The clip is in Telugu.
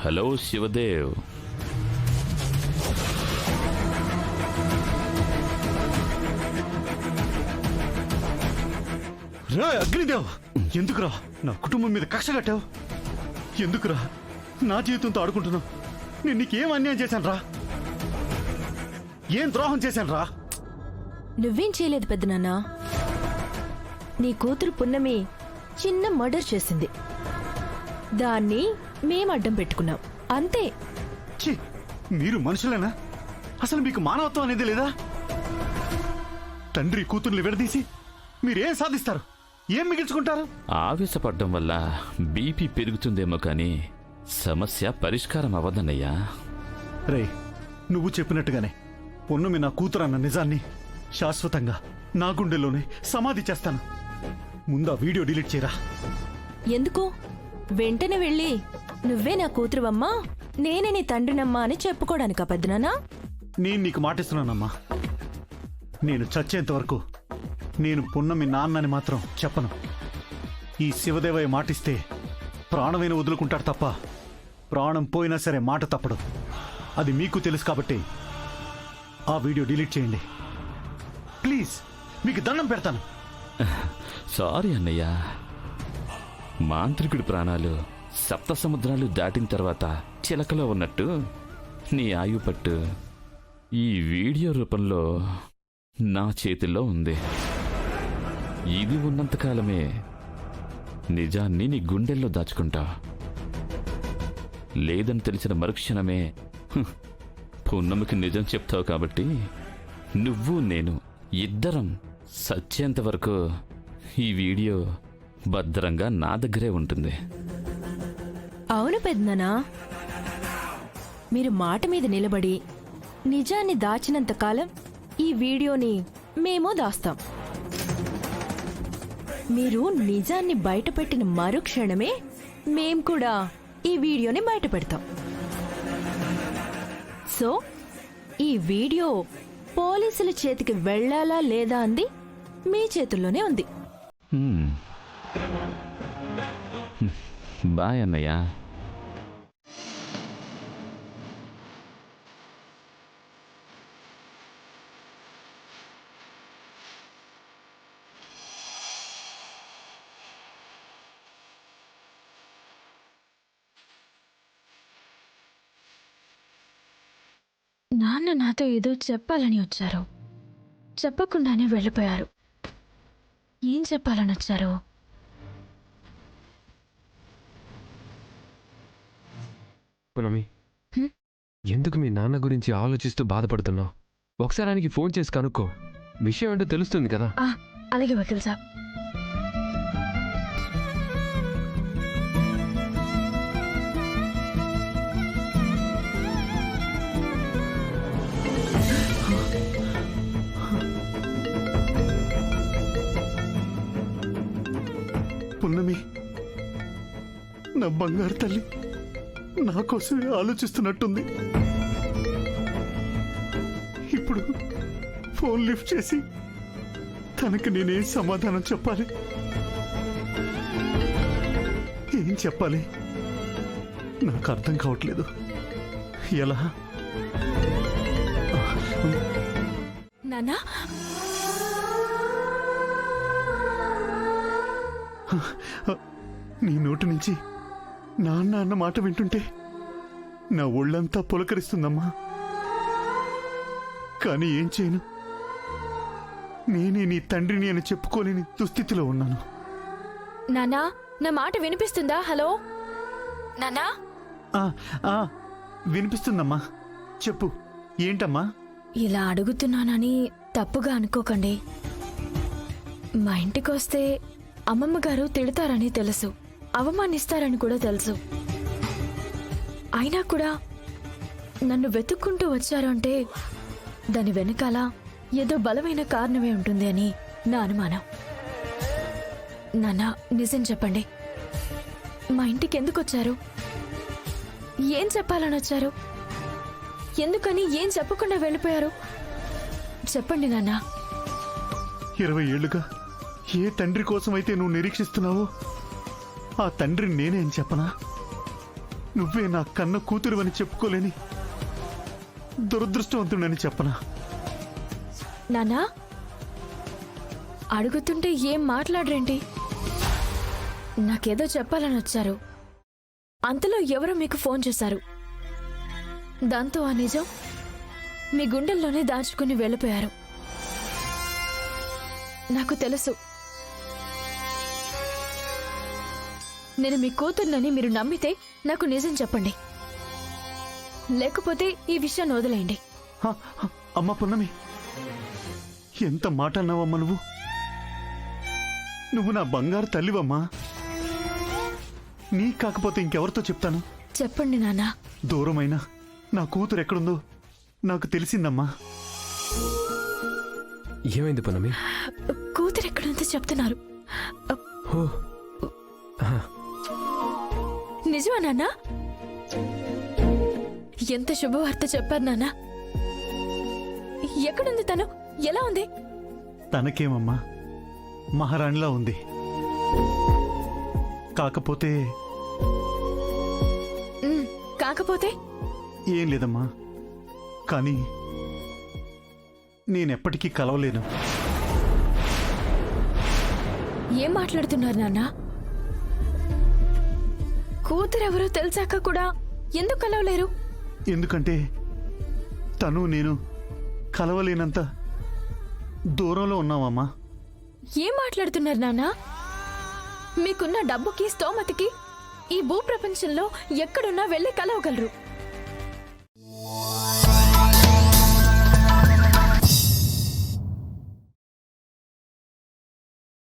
హలో శివదేవ్. రా అగ్నిదేవ్, ఎందుకురా నా కుటుంబం మీద కక్ష కట్టావు? ఎందుకురా నా జీవితంతో ఆడుకుంటున్నావు? నేను నీకేం అన్యాయం చేశాను రా? ఏం ద్రోహం చేశాను రా? నువ్వేం చేయలేదు పెద్దనాన్న. నీ కూతురు పున్నమి చిన్న మర్డర్ చేసింది. దాన్ని మేం అడ్డం పెట్టుకున్నాం అంతే. ఛీ, మీరు మనుషులేనా? అసలు మీకు మానవత్వం అనేది లేదా? తండ్రి కూతుర్ని విడదీసి మీరేం సాధిస్తారు? ఏం మిగిల్చుకుంటారు? ఆవేశపడ్డం వల్ల బీపీ పెరుగుతుందేమో కానీ సమస్య పరిష్కారం అవ్వదన్నయ్యా. రే, నువ్వు చెప్పినట్టుగానే పొన్నుమి నా కూతురు అన్న నిజాన్ని శాశ్వతంగా నా గుండెల్లోనే సమాధి చేస్తాను. ముందు ఆ వీడియో డిలీట్ చేయరా. ఎందుకు? వెంటనే వెళ్ళి నువ్వే నా కూతురువమ్మా, నేనే నీ తండ్రినమ్మా అని చెప్పుకోవడానికా పెద్దనాన్న? నేను నీకు మాటిస్తున్నానమ్మా, నేను చచ్చేంత వరకు నేను పున్నమి నాన్నని మాత్రం చెప్పను. ఈ శివదేవయ్య మాటిస్తే ప్రాణమైన వదులుకుంటాడు తప్ప ప్రాణం పోయినా సరే మాట తప్పడు. అది మీకు తెలుసు కాబట్టి ఆ వీడియో డిలీట్ చేయండి ప్లీజ్. మీకు దండం పెడతాను. సారీ అన్నయ్య. మాంత్రికుడి ప్రాణాలు సప్త సముద్రాలు దాటిన తర్వాత చిలకలో ఉన్నట్టు నీ ఆయువు పట్టు ఈ వీడియో రూపంలో నా చేతిలో ఉంది. ఇది ఉన్నంతకాలమే నిజాన్ని నీ గుండెల్లో దాచుకుంటా. లేదని తెలిసిన మరుక్షణమే పున్నమికి నిజం చెప్తావు. కాబట్టి నువ్వు నేను ఇద్దరం సచ్చేంత వరకు ఈ వీడియో భద్రంగా నా దగ్గరే ఉంటుంది. అవును పెద్దనాన్న, మీరు మాట మీద నిలబడి నిజాన్ని దాచినంతకాలం ఈ వీడియోని మేము దాస్తాం. మీరు నిజాన్ని బయటపెట్టిన మరుక్షణమే మేం కూడా ఈ వీడియోని బయట పెడతాం. సో ఈ వీడియో పోలీసుల చేతికి వెళ్ళాలా లేదా అంది మీ చేతుల్లోనే ఉంది. బాయ్ అన్నయ్య. నాన్న నాతో ఏదో చెప్పాలని వచ్చారు, చెప్పకుండానే వెళ్ళిపోయారు. ఏం చెప్పాలని వచ్చారు? పునమి, ఎందుకు మీ నాన్న గురించి ఆలోచిస్తూ బాధపడుతున్నావు? ఒకసారి ఆయనకి ఫోన్ చేసి కనుక్కో, విషయం ఏంటో తెలుస్తుంది కదా. అలాగే వకీల్ సాబ్. పున్నమి, నా బంగారు తల్లి నా కోసమే ఆలోచిస్తున్నట్టుంది. ఇప్పుడు ఫోన్ లిఫ్ట్ చేసి తనకి నేనేం సమాధానం చెప్పాలి? ఏం చెప్పాలి నాకు అర్థం కావట్లేదు. ఎలా? నాన్నా, నీ నోటి నుంచి నాన్న అన్న మాట వింటుంటే నా ఒళ్ళంతా పులకరిస్తుందమ్మా. కానీ ఏం చేయను, నేనే నీ తండ్రిని అని చెప్పుకోలేని దుస్థితిలో ఉన్నాను. నాన్నా, నా మాట వినిపిస్తుందా? హలో నాన్నా. వినిపిస్తుందమ్మా, చెప్పు. ఏంటమ్మా? ఇలా అడుగుతున్నానని తప్పుగా అనుకోకండి. మా ఇంటికి వస్తే అమ్మమ్మ గారు తిడతారని తెలుసు, అవమానిస్తారని కూడా తెలుసు. అయినా కూడా నన్ను వెతుక్కుంటూ వచ్చారు అంటే దాని వెనకాల ఏదో బలమైన కారణమే ఉంటుంది అని నా అనుమానం. నాన్న, నిజం చెప్పండి, మా ఇంటికి ఎందుకు వచ్చారు? ఏం చెప్పాలని వచ్చారు? ఎందుకని ఏం చెప్పకుండా వెళ్ళిపోయారు? చెప్పండి నాన్న. 20 ఏళ్లుగా ఏ తండ్రి కోసమైతే నువ్వు నిరీక్షిస్తున్నావో ఆ తండ్రిని నేనే అని చెప్పనా? నువ్వే నా కన్న కూతురు అని చెప్పుకోలేని దురదృష్టవంతుడని చెప్పనా? నాన్నా అడుగుతుంటే ఏం మాట్లాడరేంటి? నాకేదో చెప్పాలని వచ్చారు, అంతలో ఎవరో మీకు ఫోన్ చేశారు. దాంతో ఆ నిజం మీ గుండెల్లోనే దాచుకుని వెళ్ళిపోయారు. నాకు తెలుసు, నేను మీ కూతుర్నని మీరు నమ్మితే నాకు నిజం చెప్పండి, లేకపోతే ఈ విషయాన్ని వదిలేయండి. అమ్మ పున్నమి, ఎంత మాట అన్నావమ్మా నువ్వు? నువ్వు నా బంగారు తల్లివమ్మా. నీ కాకపోతే ఇంకెవరితో చెప్తాను? చెప్పండి నాన్న. దూరమైన నా కూతురు ఎక్కడుందో నాకు తెలిసిందమ్మా. ఏమైంది పున్నమి? కూతురు ఎక్కడుందో చెప్తున్నారు. ఓ నిజమా నాన్న? ఎంత శుభవార్త చెప్పారు నాన్న. ఎక్కడుంది తను? ఎలా ఉంది? తనకేమమ్మా, మహారాణిలా ఉంది. కాకపోతే కాకపోతే ఏం లేదమ్మా, కానీ నేనెప్పటికీ కలవలేను. ఏం మాట్లాడుతున్నారు నాన్న? కూతురెవరో తెలిసాక కూడా ఎందుకు కలవలేరు? ఎందుకంటే తను నేను కలవలేనంత దూరంలో ఉన్నామమ్మా. ఏం మాట్లాడుతున్నారు నాన్న? మీకున్న డబ్బుకి స్తోమతికి ఈ భూప్రపంచంలో ఎక్కడున్నా వెళ్ళి కలవగలరు.